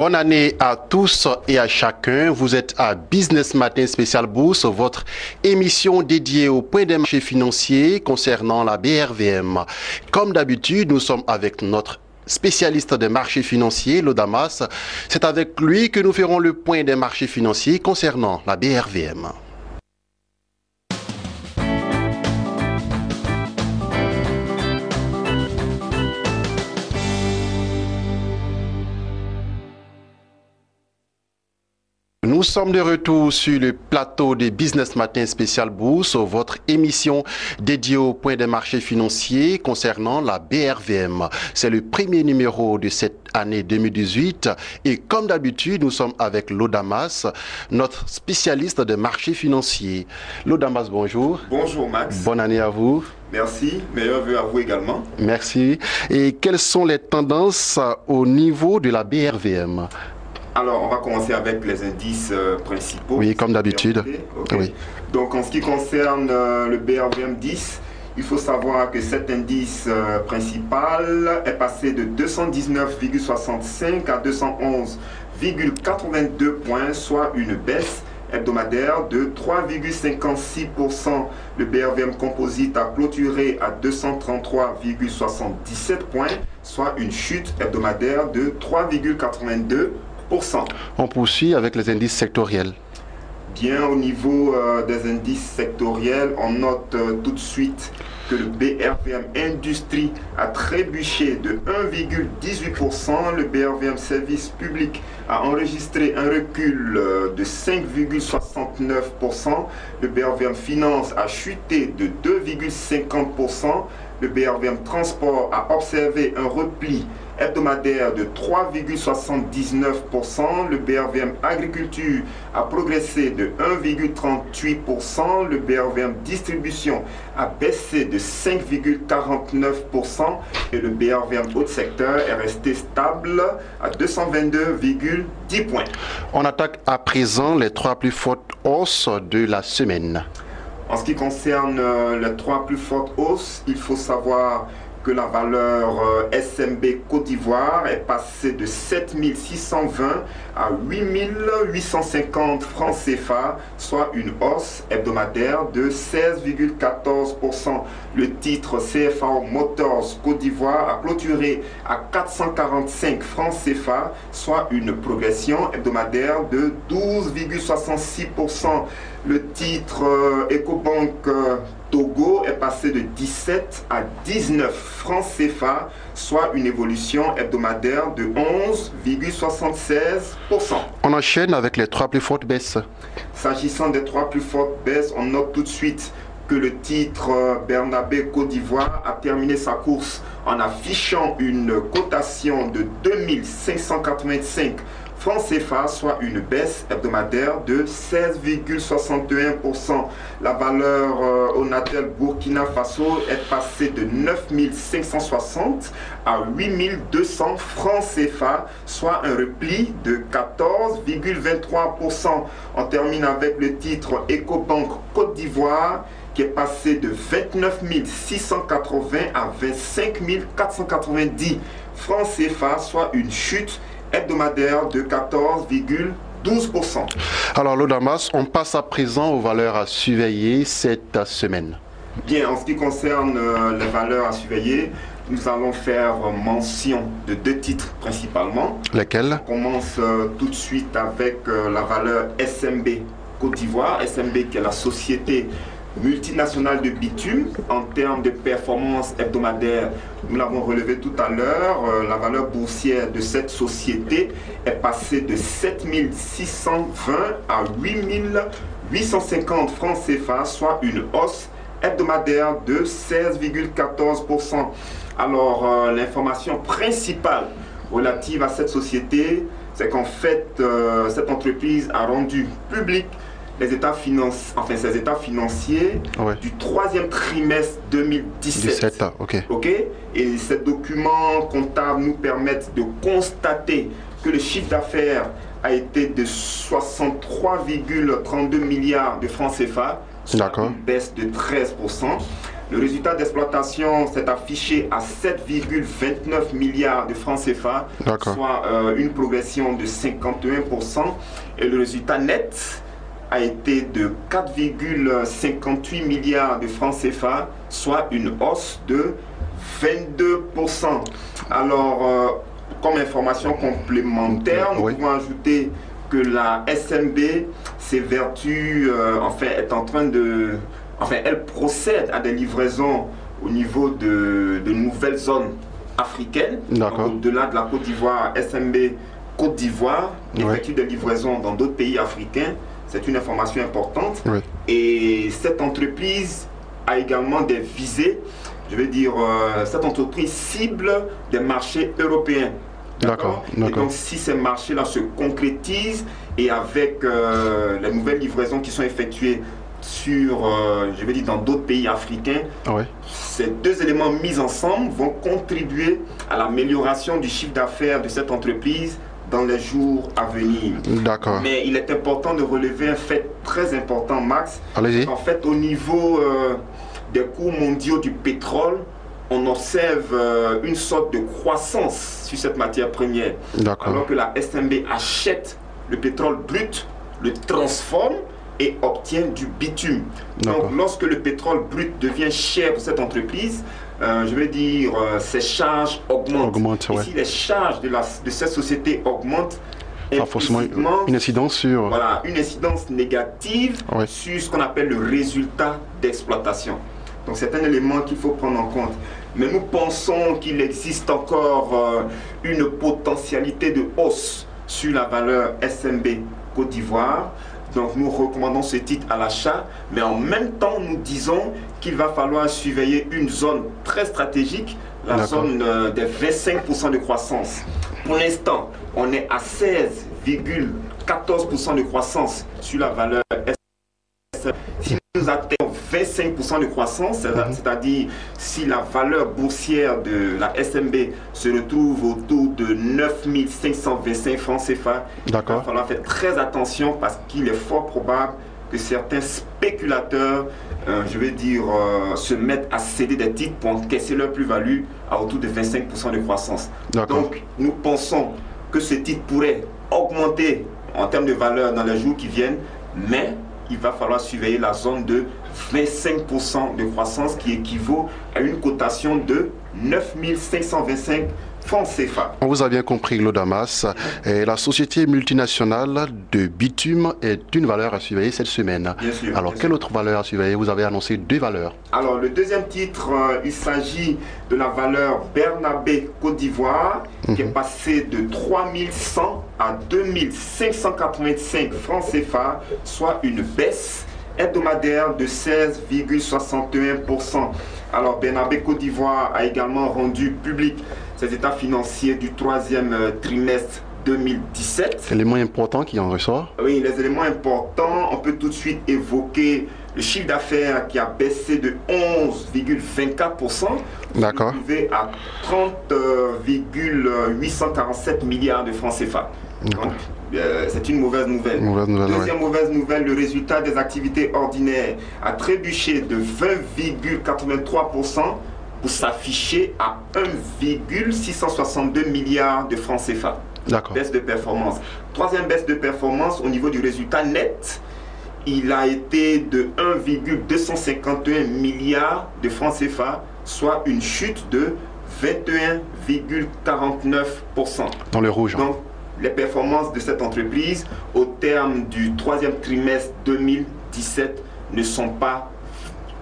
Bonne année à tous et à chacun. Vous êtes à Business Matin Spécial Bourse, votre émission dédiée au point des marchés financiers concernant la BRVM. Comme d'habitude, nous sommes avec notre spécialiste des marchés financiers, Lodamas. C'est avec lui que nous ferons le point des marchés financiers concernant la BRVM. Nous sommes de retour sur le plateau des Business Matin Spécial Bourse, votre émission dédiée au point des marchés financiers concernant la BRVM. C'est le premier numéro de cette année 2018 et comme d'habitude, nous sommes avec Lodamas, notre spécialiste des marchés financiers. Lodamas, bonjour. Bonjour Max. Bonne année à vous. Merci, meilleurs vœux à vous également. Merci. Et quelles sont les tendances au niveau de la BRVM ? Alors, on va commencer avec les indices principaux. Oui, comme d'habitude. Okay. Oui. Donc, en ce qui concerne le BRVM 10, il faut savoir que cet indice principal est passé de 219,65 à 211,82 points, soit une baisse hebdomadaire de 3,56%. Le BRVM Composite a clôturé à 233,77 points, soit une chute hebdomadaire de 3,82%. On poursuit avec les indices sectoriels. Bien, au niveau des indices sectoriels, on note tout de suite que le BRVM Industrie a trébuché de 1,18%. Le BRVM Service Public a enregistré un recul de 5,69%. Le BRVM Finance a chuté de 2,50%. Le BRVM Transport a observé un repli hebdomadaire de 3,79%. Le BRVM Agriculture a progressé de 1,38%. Le BRVM Distribution a baissé de 5,49%. Et le BRVM Haut Secteur est resté stable à 222,10 points. On attaque à présent les trois plus fortes hausses de la semaine. En ce qui concerne les trois plus fortes hausses, il faut savoir que la valeur SMB Côte d'Ivoire est passée de 7620 à 8850 francs CFA, soit une hausse hebdomadaire de 16,14%. Le titre CFA Motors Côte d'Ivoire a clôturé à 445 francs CFA, soit une progression hebdomadaire de 12,66%. Le titre Ecobank Togo est passé de 17 à 19 francs CFA, soit une évolution hebdomadaire de 11,76%. On enchaîne avec les trois plus fortes baisses. S'agissant des trois plus fortes baisses, on note tout de suite que le titre Bernabé Côte d'Ivoire a terminé sa course en affichant une cotation de 2585 francs CFA, soit une baisse hebdomadaire de 16,61%. La valeur Onatel Burkina Faso est passée de 9560 à 8200 francs CFA, soit un repli de 14,23%. On termine avec le titre Ecobank Côte d'Ivoire qui est passé de 29 680 à 25 490 francs CFA, soit une chute hebdomadaire de 14,12%. Alors Lodamas, on passe à présent aux valeurs à surveiller cette semaine. Bien, en ce qui concerne les valeurs à surveiller, nous allons faire mention de deux titres principalement. Lesquels? On commence tout de suite avec la valeur SMB Côte d'Ivoire. SMB qui est la société multinationale de bitume. En termes de performance hebdomadaire, nous l'avons relevé tout à l'heure, la valeur boursière de cette société est passée de 7620 à 8850 francs CFA, soit une hausse hebdomadaire de 16,14%. Alors, l'information principale relative à cette société, c'est qu'en fait, cette entreprise a rendu public ses états financiers du troisième trimestre 2017. Et ces documents comptables nous permettent de constater que le chiffre d'affaires a été de 63,32 milliards de francs CFA, soit une baisse de 13%. Le résultat d'exploitation s'est affiché à 7,29 milliards de francs CFA, soit une progression de 51%. Et le résultat net a été de 4,58 milliards de francs CFA, soit une hausse de 22%. Alors, comme information complémentaire, nous pouvons ajouter que la SMB s'évertue, elle procède à des livraisons au niveau de nouvelles zones africaines. Au-delà de la Côte d'Ivoire, SMB Côte d'Ivoire effectue des livraisons dans d'autres pays africains. C'est une information importante. Et cette entreprise a également des visées. Je veux dire, cette entreprise cible des marchés européens. Et donc, si ces marchés-là se concrétisent et avec les nouvelles livraisons qui sont effectuées sur, je veux dire, dans d'autres pays africains, ces deux éléments mis ensemble vont contribuer à l'amélioration du chiffre d'affaires de cette entreprise dans les jours à venir. Mais il est important de relever un fait très important, Max. En fait, au niveau des cours mondiaux du pétrole, on observe une sorte de croissance sur cette matière première. Alors que la SMB achète le pétrole brut, le transforme et obtient du bitume. Donc lorsque le pétrole brut devient cher pour cette entreprise, je veux dire, ses charges augmentent. Et si les charges de cette société augmentent, ça a forcément une incidence sur... Voilà, une incidence négative sur ce qu'on appelle le résultat d'exploitation. Donc c'est un élément qu'il faut prendre en compte. Mais nous pensons qu'il existe encore une potentialité de hausse sur la valeur SMB Côte d'Ivoire. Donc nous recommandons ce titre à l'achat, mais en même temps nous disons qu'il va falloir surveiller une zone très stratégique, la zone des 25% de croissance. Pour l'instant, on est à 16,14% de croissance sur la valeur SMB. Si nous atteignons 25% de croissance, c'est-à-dire si la valeur boursière de la SMB se retrouve autour de 9 525 francs CFA, il va falloir faire très attention parce qu'il est fort probable que certains spéculateurs, je veux dire, se mettent à céder des titres pour encaisser leur plus-value à autour de 25% de croissance. Donc, nous pensons que ce titre pourrait augmenter en termes de valeur dans les jours qui viennent, mais il va falloir surveiller la zone de 25% de croissance qui équivaut à une cotation de 9 525 francs CFA. On vous a bien compris, Glodamas. La société multinationale de bitume est une valeur à surveiller cette semaine. Bien sûr. Alors, quelle autre valeur à surveiller? Vous avez annoncé deux valeurs. Alors, le deuxième titre, il s'agit de la valeur Bernabé Côte d'Ivoire, qui est passée de 3100 à 2585 francs CFA, soit une baisse hebdomadaire de 16,61%. Alors, Bernabé Côte d'Ivoire a également rendu public ses états financiers du troisième trimestre 2017. Élément important qui en ressort? Oui, les éléments importants, on peut tout de suite évoquer le chiffre d'affaires qui a baissé de 11,24%. D'accord. Arrivé à 30,847 milliards de francs CFA. Donc, c'est une mauvaise nouvelle. Deuxième mauvaise nouvelle, le résultat des activités ordinaires a trébuché de 20,83% pour s'afficher à 1,662 milliards de francs CFA. Baisse de performance. Troisième baisse de performance au niveau du résultat net, il a été de 1,251 milliards de francs CFA, soit une chute de 21,49%. Dans le rouge. Donc, les performances de cette entreprise au terme du troisième trimestre 2017 ne sont pas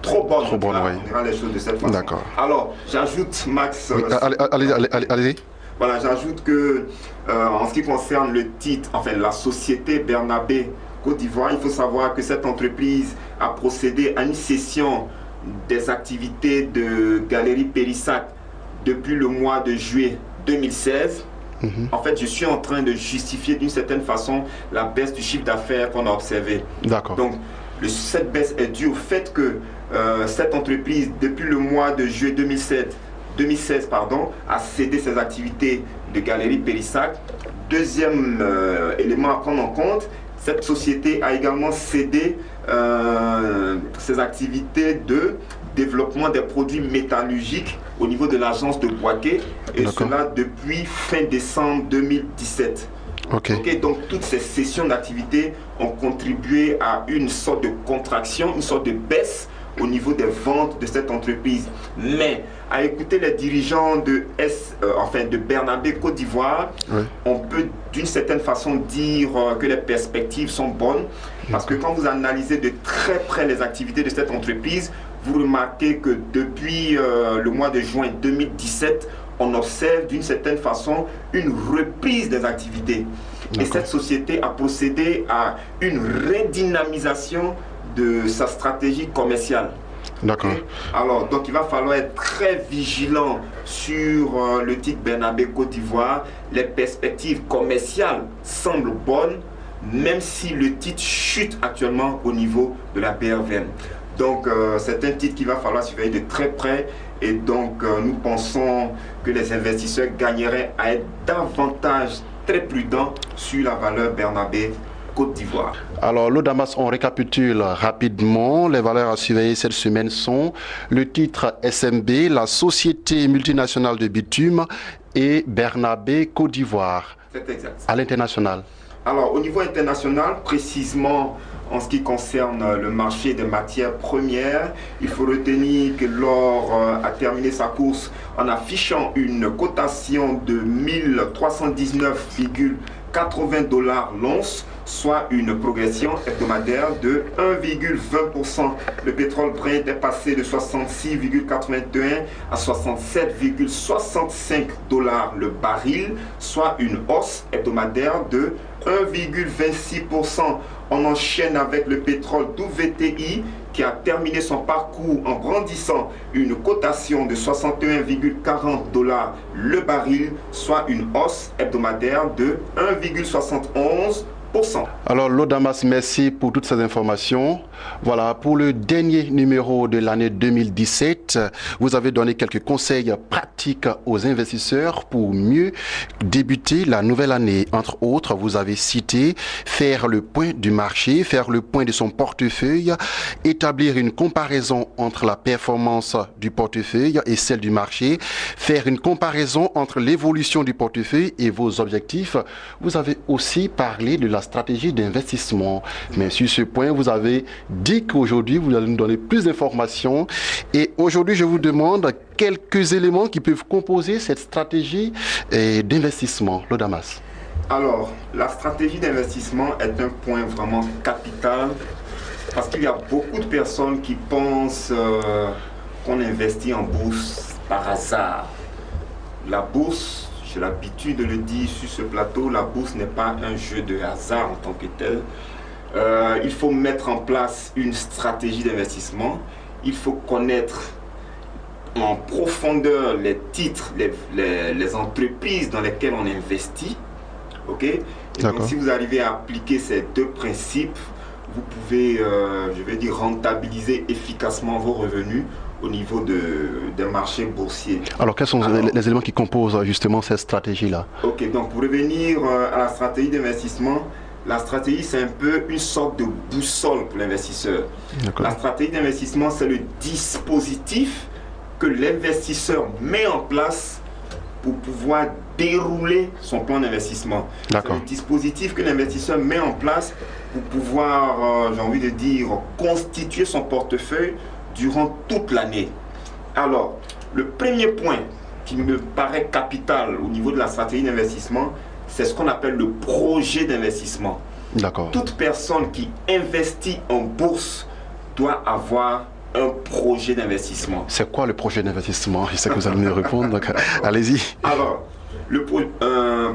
trop bonnes. On dira les choses de cette façon. Alors, j'ajoute, Max... Oui, allez-y. Voilà, j'ajoute que en ce qui concerne le titre, enfin la société Bernabé Côte d'Ivoire, il faut savoir que cette entreprise a procédé à une cession des activités de Galerie Périssac depuis le mois de juillet 2016. En fait, je suis en train de justifier d'une certaine façon la baisse du chiffre d'affaires qu'on a observé. Donc, cette baisse est due au fait que cette entreprise, depuis le mois de juillet 2016, a cédé ses activités de Galerie Périssac. Deuxième élément à prendre en compte, cette société a également cédé ses activités de développement des produits métallurgiques au niveau de l'agence de Boaké, et cela depuis fin décembre 2017. Donc toutes ces sessions d'activité ont contribué à une sorte de contraction, une sorte de baisse au niveau des ventes de cette entreprise. Mais à écouter les dirigeants de Bernabé Côte d'Ivoire, on peut d'une certaine façon dire que les perspectives sont bonnes, parce que quand vous analysez de très près les activités de cette entreprise, vous remarquez que depuis le mois de juin 2017, on observe d'une certaine façon une reprise des activités. Et cette société a procédé à une redynamisation de sa stratégie commerciale. Alors, donc il va falloir être très vigilant sur le titre Bernabé Côte d'Ivoire. Les perspectives commerciales semblent bonnes, même si le titre chute actuellement au niveau de la BRVM. Donc c'est un titre qu'il va falloir surveiller de très près, et donc nous pensons que les investisseurs gagneraient à être davantage très prudents sur la valeur Bernabé Côte d'Ivoire. Alors l'Odamas, on récapitule rapidement. Les valeurs à surveiller cette semaine sont le titre SMB, la Société multinationale de bitume, et Bernabé Côte d'Ivoire. C'est exact. À l'international. Alors au niveau international, précisément en ce qui concerne le marché des matières premières, il faut retenir que l'or a terminé sa course en affichant une cotation de 1319,80 $ l'once, soit une progression hebdomadaire de 1,20%. Le pétrole Brent est passé de 66,81 à 67,65 $ le baril, soit une hausse hebdomadaire de 1,26%. On enchaîne avec le pétrole WTI qui a terminé son parcours en brandissant une cotation de 61,40 $ le baril, soit une hausse hebdomadaire de 1,71%. Alors l'Odamas, merci pour toutes ces informations. Voilà, pour le dernier numéro de l'année 2017, vous avez donné quelques conseils pratiques aux investisseurs pour mieux débuter la nouvelle année. Entre autres, vous avez cité faire le point du marché, faire le point de son portefeuille, établir une comparaison entre la performance du portefeuille et celle du marché, faire une comparaison entre l'évolution du portefeuille et vos objectifs. Vous avez aussi parlé de la stratégie d'investissement. Mais sur ce point, vous avez dit qu'aujourd'hui, vous allez nous donner plus d'informations. Et aujourd'hui, je vous demande quelques éléments qui peuvent composer cette stratégie d'investissement. L'Odamas. Alors, la stratégie d'investissement est un point vraiment capital, parce qu'il y a beaucoup de personnes qui pensent qu'on investit en bourse par hasard. La bourse, j'ai l'habitude de le dire sur ce plateau, la bourse n'est pas un jeu de hasard en tant que tel. Il faut mettre en place une stratégie d'investissement. Il faut connaître en profondeur les titres, les entreprises dans lesquelles on investit. Et donc, si vous arrivez à appliquer ces deux principes, vous pouvez, je vais dire, rentabiliser efficacement vos revenus au niveau des marchés boursiers. Alors, quels sont les éléments qui composent justement cette stratégie-là? Donc pour revenir à la stratégie d'investissement, la stratégie, c'est un peu une sorte de boussole pour l'investisseur. La stratégie d'investissement, c'est le dispositif que l'investisseur met en place pour pouvoir dérouler son plan d'investissement. C'est le dispositif que l'investisseur met en place pour pouvoir, j'ai envie de dire, constituer son portefeuille durant toute l'année. Alors, le premier point qui me paraît capital au niveau de la stratégie d'investissement, c'est ce qu'on appelle le projet d'investissement. Toute personne qui investit en bourse doit avoir un projet d'investissement. C'est quoi le projet d'investissement? Je sais que vous allez me répondre, donc allez-y. Alors,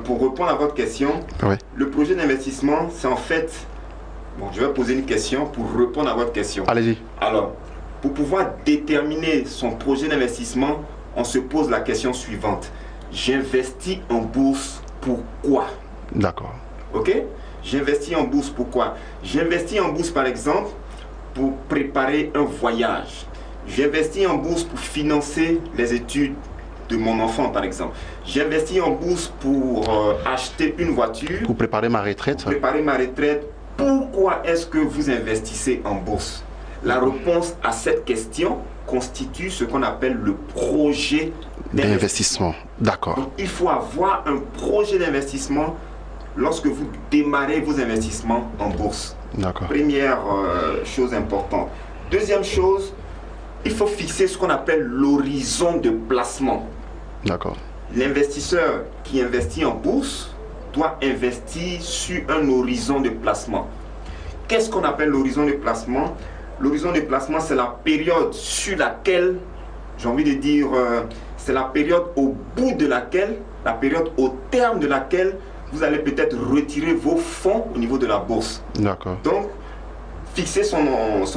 pour répondre à votre question, le projet d'investissement, c'est en fait... Bon, je vais poser une question pour répondre à votre question. Allez-y. Alors, pour pouvoir déterminer son projet d'investissement, on se pose la question suivante. J'investis en bourse pourquoi? J'investis en bourse pourquoi? J'investis en bourse par exemple pour préparer un voyage. J'investis en bourse pour financer les études de mon enfant par exemple. J'investis en bourse pour acheter une voiture. Pour préparer ma retraite. Pourquoi est-ce que vous investissez en bourse? La réponse à cette question constitue ce qu'on appelle le projet d'investissement. D'accord. Donc, il faut avoir un projet d'investissement lorsque vous démarrez vos investissements en bourse. D'accord. Première chose importante. Deuxième chose, il faut fixer ce qu'on appelle l'horizon de placement. D'accord. L'investisseur qui investit en bourse doit investir sur un horizon de placement. Qu'est-ce qu'on appelle l'horizon de placement? L'horizon de placement, c'est la période sur laquelle, j'ai envie de dire, c'est la période au bout de laquelle, la période au terme de laquelle vous allez peut-être retirer vos fonds au niveau de la bourse. D'accord. Donc, fixer son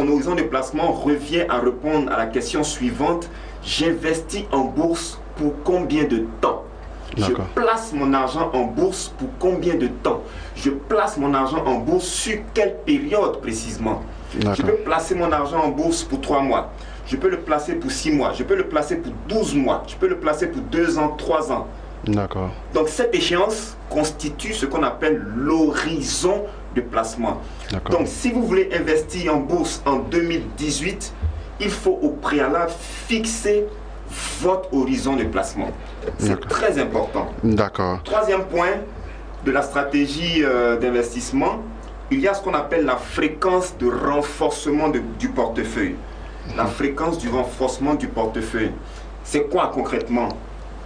horizon de placement revient à répondre à la question suivante. J'investis en bourse pour combien de temps? Je place mon argent en bourse pour combien de temps? Je place mon argent en bourse sur quelle période précisément? Je peux placer mon argent en bourse pour 3 mois. Je peux le placer pour 6 mois. Je peux le placer pour 12 mois. Je peux le placer pour 2 ans, 3 ans. D'accord. Donc cette échéance constitue ce qu'on appelle l'horizon de placement. Donc si vous voulez investir en bourse en 2018, il faut au préalable fixer votre horizon de placement. C'est très important. D'accord. Troisième point de la stratégie d'investissement, il y a ce qu'on appelle la fréquence de renforcement du portefeuille. La fréquence du renforcement du portefeuille. C'est quoi concrètement?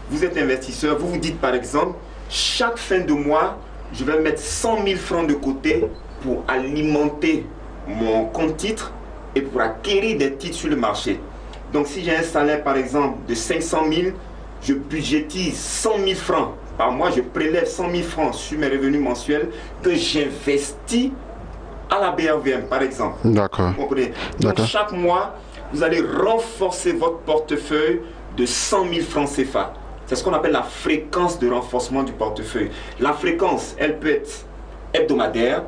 Vous êtes investisseur, vous vous dites par exemple, chaque fin de mois, je vais mettre 100 000 francs de côté pour alimenter mon compte titre et pour acquérir des titres sur le marché. Donc si j'ai un salaire par exemple de 500 000, je budgétise 100 000 francs par mois, je prélève 100 000 francs sur mes revenus mensuels que j'investis à la BRVM par exemple. D'accord. Vous comprenez? Donc chaque mois, vous allez renforcer votre portefeuille de 100 000 francs CFA. C'est ce qu'on appelle la fréquence de renforcement du portefeuille. La fréquence, elle peut être hebdomadaire,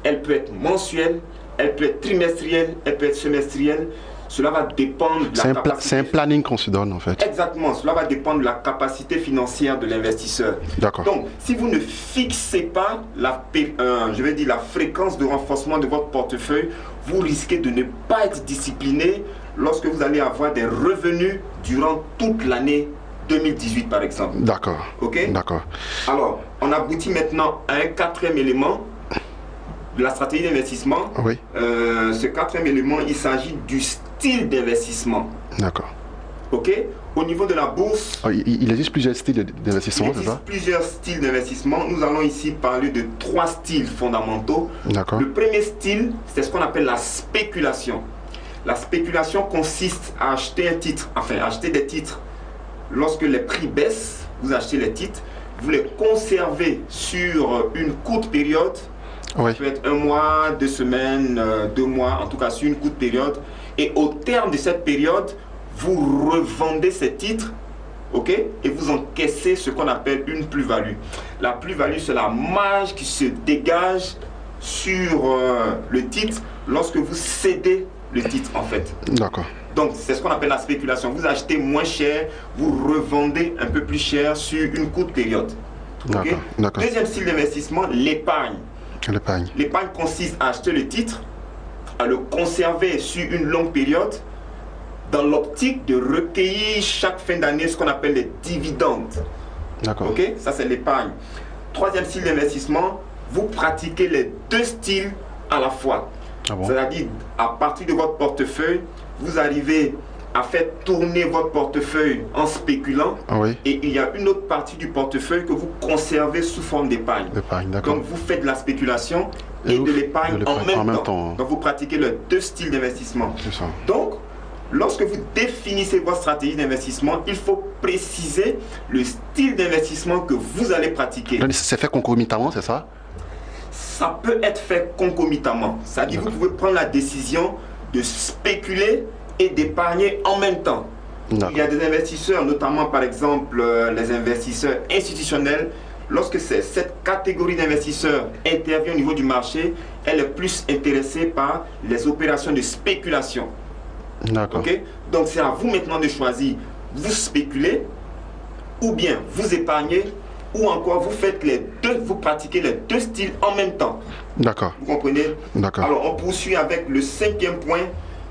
elle peut être mensuelle, elle peut être trimestrielle, elle peut être semestrielle. Cela va dépendre de la capacité. C'est un planning qu'on se donne en fait. Exactement, cela va dépendre de la capacité financière de l'investisseur. D'accord. Donc, si vous ne fixez pas la fréquence de renforcement de votre portefeuille, vous risquez de ne pas être discipliné lorsque vous allez avoir des revenus durant toute l'année 2018 par exemple. D'accord. Ok. D'accord. Alors, on aboutit maintenant à un quatrième élément de la stratégie d'investissement. Oui. Ce quatrième élément, il s'agit du style d'investissement. D'accord. Ok. Au niveau de la bourse, il existe plusieurs styles d'investissement, c'est ça? Il existe plusieurs styles d'investissement. Nous allons ici parler de 3 styles fondamentaux. D'accord. Le premier style, c'est ce qu'on appelle la spéculation. La spéculation consiste à acheter un titre, enfin acheter des titres. Lorsque les prix baissent, vous achetez les titres, vous les conservez sur une courte période. Oui. Ça peut être 1 mois, 2 semaines, 2 mois, en tout cas sur une courte période. Et au terme de cette période, vous revendez ces titres, ok, et vous encaissez ce qu'on appelle une plus-value. La plus-value, c'est la marge qui se dégage sur le titre lorsque vous cédez le titre en fait. D'accord. Donc, c'est ce qu'on appelle la spéculation. Vous achetez moins cher, vous revendez un peu plus cher sur une courte période. Okay? Deuxième style d'investissement, l'épargne. L'épargne consiste à acheter le titre, à le conserver sur une longue période, dans l'optique de recueillir chaque fin d'année ce qu'on appelle les dividendes. D'accord. Ok, ça c'est l'épargne. Troisième style d'investissement, vous pratiquez les 2 styles à la fois. Ah bon? C'est-à-dire, à partir de votre portefeuille, vous arrivez à faire tourner votre portefeuille en spéculant. Ah oui. Et il y a une autre partie du portefeuille que vous conservez sous forme d'épargne. Donc vous faites de la spéculation et de l'épargne en même temps. Donc vous pratiquez les 2 styles d'investissement. Donc, lorsque vous définissez votre stratégie d'investissement, il faut préciser le style d'investissement que vous allez pratiquer. C'est fait concomitamment, c'est ça? Ça peut être fait concomitamment. C'est-à-dire que vous pouvez prendre la décision de spéculer et d'épargner en même temps. Il y a des investisseurs, notamment par exemple les investisseurs institutionnels. Lorsque cette catégorie d'investisseurs intervient au niveau du marché, elle est plus intéressée par les opérations de spéculation. D'accord. Okay? Donc c'est à vous maintenant de choisir. Vous spéculez ou bien vous épargnez ou encore vous faites les 2, vous pratiquez les 2 styles en même temps. D'accord. Vous comprenez? D'accord. Alors on poursuit avec le 5e point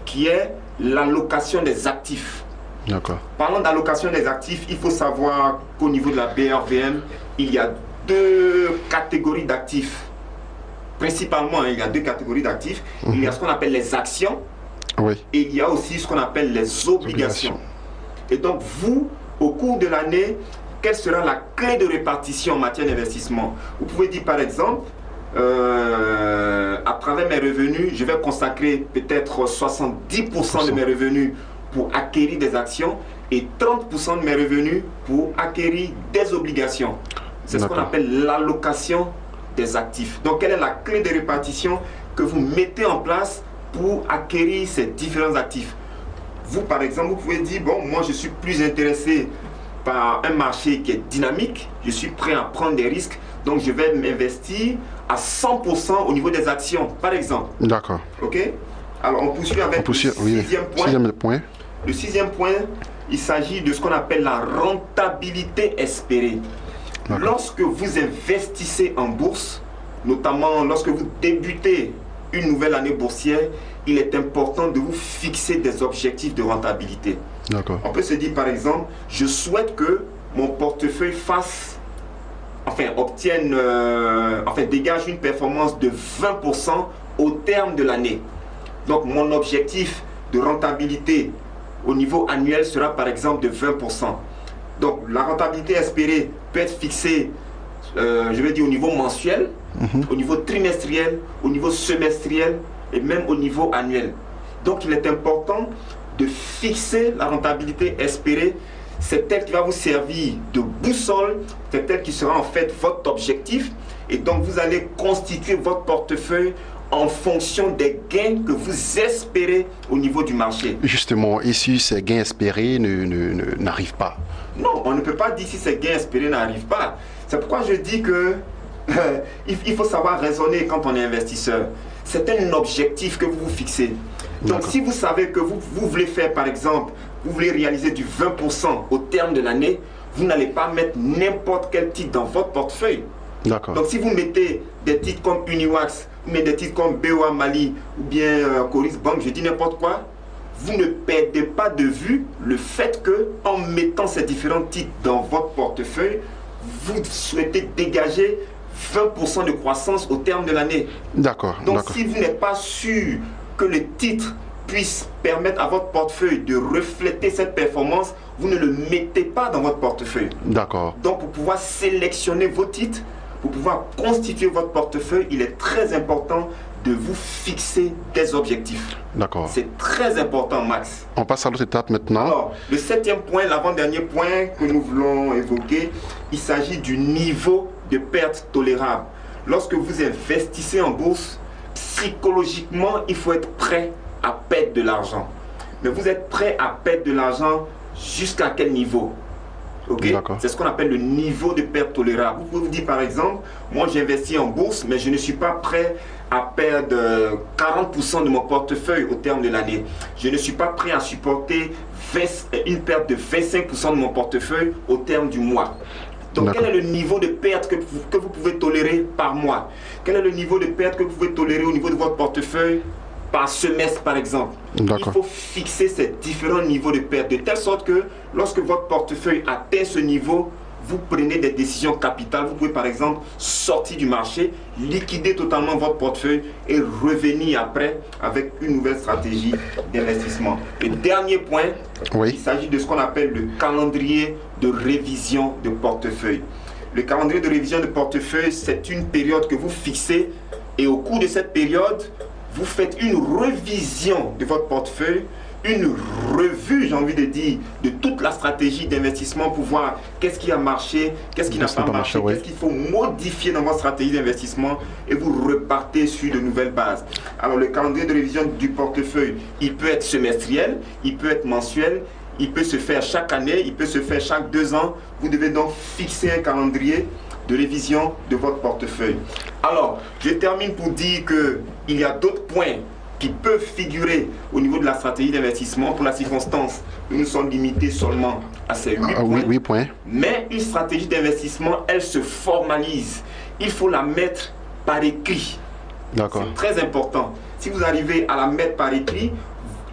qui est l'allocation des actifs. D'accord. Parlant d'allocation des actifs, il faut savoir qu'au niveau de la BRVM, il y a deux catégories d'actifs. Principalement, il y a deux catégories d'actifs. Il y a ce qu'on appelle les actions et il y a aussi ce qu'on appelle les obligations. Et donc, vous, au cours de l'année, quelle sera la clé de répartition en matière d'investissement? Vous pouvez dire par exemple, à travers mes revenus, je vais consacrer peut-être 70% de mes revenus pour acquérir des actions et 30% de mes revenus pour acquérir des obligations. C'est ce qu'on appelle l'allocation des actifs. Donc, quelle est la clé de répartition que vous mettez en place pour acquérir ces différents actifs? Vous, par exemple, vous pouvez dire, bon, moi, je suis plus intéressé par un marché qui est dynamique, je suis prêt à prendre des risques, donc je vais m'investir à 100% au niveau des actions, par exemple. D'accord. OK? Alors, on poursuit avec le sixième point. Le sixième point, il s'agit de ce qu'on appelle la rentabilité espérée. Lorsque vous investissez en bourse, notamment lorsque vous débutez une nouvelle année boursière, il est important de vous fixer des objectifs de rentabilité. On peut se dire par exemple, je souhaite que mon portefeuille dégage une performance de 20% au terme de l'année. Donc mon objectif de rentabilité au niveau annuel sera par exemple de 20%. Donc la rentabilité espérée peut être fixée, je vais dire au niveau mensuel, au niveau trimestriel, au niveau semestriel et même au niveau annuel. Donc il est important de fixer la rentabilité espérée. C'est elle qui va vous servir de boussole, c'est elle qui sera en fait votre objectif. Et donc vous allez constituer votre portefeuille en fonction des gains que vous espérez au niveau du marché. Justement, et si ces gains espérés n'arrivent pas? Non, on ne peut pas dire si ces gains espérés n'arrivent pas. C'est pourquoi je dis que il faut savoir raisonner quand on est investisseur. C'est un objectif que vous vous fixez. Donc si vous savez que vous voulez faire, par exemple, vous voulez réaliser du 20% au terme de l'année, vous n'allez pas mettre n'importe quel titre dans votre portefeuille. Donc si vous mettez des titres comme Uniwax, mais des titres comme BOA Mali ou bien Coris Bank, je dis n'importe quoi, vous ne perdez pas de vue le fait que en mettant ces différents titres dans votre portefeuille, vous souhaitez dégager 20% de croissance au terme de l'année. Donc si vous n'êtes pas sûr que le titre puisse permettre à votre portefeuille de refléter cette performance, vous ne le mettez pas dans votre portefeuille. Donc pour pouvoir sélectionner vos titres, pour pouvoir constituer votre portefeuille, il est très important de vous fixer des objectifs. C'est très important, Max. On passe à l'autre étape maintenant. Alors, le septième point, l'avant-dernier point que nous voulons évoquer, il s'agit du niveau de perte tolérable. Lorsque vous investissez en bourse, psychologiquement, il faut être prêt à perdre de l'argent. Mais vous êtes prêt à perdre de l'argent jusqu'à quel niveau? C'est ce qu'on appelle le niveau de perte tolérable. Vous pouvez vous dire par exemple, moi j'investis en bourse, mais je ne suis pas prêt à perdre 40% de mon portefeuille au terme de l'année. Je ne suis pas prêt à supporter une perte de 25% de mon portefeuille au terme du mois. Donc quel est le niveau de perte que vous pouvez tolérer par mois? Quel est le niveau de perte que vous pouvez tolérer au niveau de votre portefeuille par semestre, par exemple? Il faut fixer ces différents niveaux de perte de telle sorte que lorsque votre portefeuille atteint ce niveau, vous prenez des décisions capitales. Vous pouvez par exemple sortir du marché, liquider totalement votre portefeuille et revenir après avec une nouvelle stratégie d'investissement. Le dernier point, il s'agit de ce qu'on appelle le calendrier de révision de portefeuille. Le calendrier de révision de portefeuille, c'est une période que vous fixez et au cours de cette période, vous faites une révision de votre portefeuille, une revue, j'ai envie de dire, de toute la stratégie d'investissement pour voir qu'est-ce qui a marché, qu'est-ce qui n'a pas marché, qu'est-ce qu'il faut modifier dans votre stratégie d'investissement et vous repartez sur de nouvelles bases. Alors le calendrier de révision du portefeuille, il peut être semestriel, il peut être mensuel, il peut se faire chaque année, il peut se faire chaque 2 ans. Vous devez donc fixer un calendrier de révision de votre portefeuille. Alors, je termine pour dire qu'il y a d'autres points qui peuvent figurer au niveau de la stratégie d'investissement. Pour la circonstance, nous sommes limités seulement à ces 8 points. Mais une stratégie d'investissement, elle se formalise. Il faut la mettre par écrit. C'est très important. Si vous arrivez à la mettre par écrit,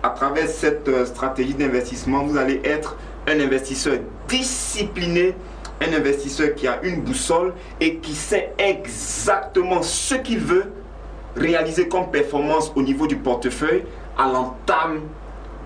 à travers cette stratégie d'investissement, vous allez être un investisseur discipliné, un investisseur qui a une boussole et qui sait exactement ce qu'il veut réaliser comme performance au niveau du portefeuille à l'entame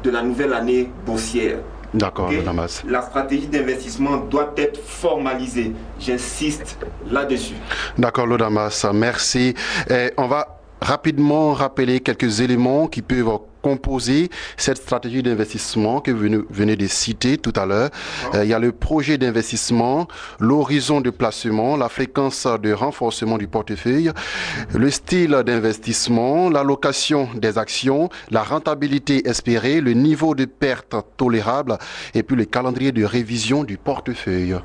de la nouvelle année boursière. D'accord, Okay? Damas. La stratégie d'investissement doit être formalisée. J'insiste là-dessus. D'accord, Damas. Merci. Et on va rapidement rappeler quelques éléments qui peuvent composer cette stratégie d'investissement que vous venez de citer tout à l'heure. Il y a le projet d'investissement, l'horizon de placement, la fréquence de renforcement du portefeuille, le style d'investissement, l'allocation des actions, la rentabilité espérée, le niveau de perte tolérable et puis le calendrier de révision du portefeuille.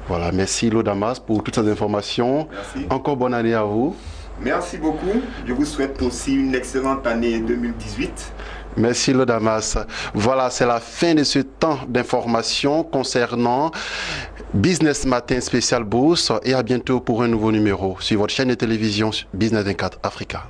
Voilà, merci Damas pour toutes ces informations. Merci. Encore bonne année à vous. Merci beaucoup. Je vous souhaite aussi une excellente année 2018. Merci Damas. Voilà, c'est la fin de ce temps d'information concernant Business Matin spécial Bourse et à bientôt pour un nouveau numéro sur votre chaîne de télévision Business 24 Africa.